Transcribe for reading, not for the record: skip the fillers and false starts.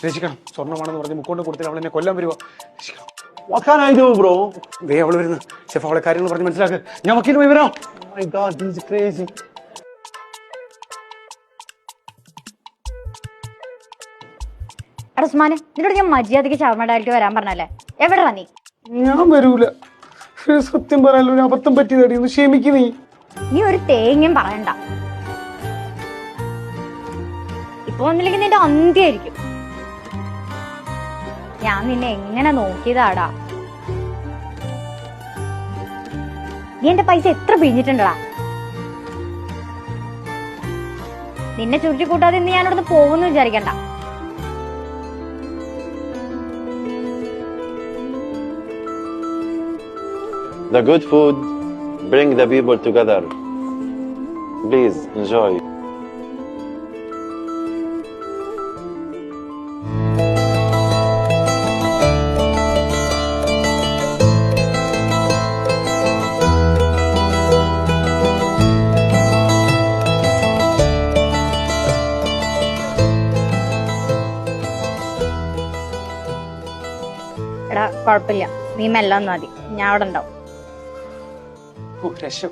രക്ഷിക്കണം. സ്വർണ്ണമാണെന്ന് പറഞ്ഞ് മുക്കൊണ്ട് കൊടുത്തിട്ട് അവൾ എന്നെ കൊല്ലാൻ വരുവാ. What can I do, bro? ദേ അവള് വരുന്നു. ഷെഫ് അവളെ കാര്യങ്ങൾ പറഞ്ഞ് മനസ്സിലാക്ക്. ഞാൻ വക്കീലുമായി വരാം. Oh my God, this is crazy. എടാ ഉസ്മാനെ, നിന്നോട് ഞാൻ മര്യാദയ്ക്ക് ഷവർമ ഡയറക്റ്റ് വരാൻ പറഞ്ഞല്ലേ, എവിടെടാ നീ? ഞാൻ വരൂല. സത്യം പറയാലോ, ഒരു അബദ്ധം പറ്റിയതടി, ഒന്ന് ക്ഷമിക്ക് നീ. നീ ഒരു തേങ്ങയും പറയണ്ട. ഇപ്പൊ ഒന്നില്ലെങ്കിൽ നിന്റെ അന്ത്യായിരിക്കും. ഞാൻ നിന്നെ എങ്ങനെ നോക്കിയതാടാ. നീ എന്റെ പൈസ എത്ര പിഴിഞ്ഞിട്ടുണ്ടടാ. നിന്നെ ചുരുട്ടി കൂട്ടാതെ ഇന്ന് ഞാനിവിടുന്ന് പോകുന്നു വിചാരിക്കണ്ട. The good food bring the people together. Please enjoy. എടാ കുഴപ്പമില്ല, നീ മെല്ലെ വന്നാ മതി, ഞാൻ അവിടെ ഉണ്ടാവും. രക്ഷ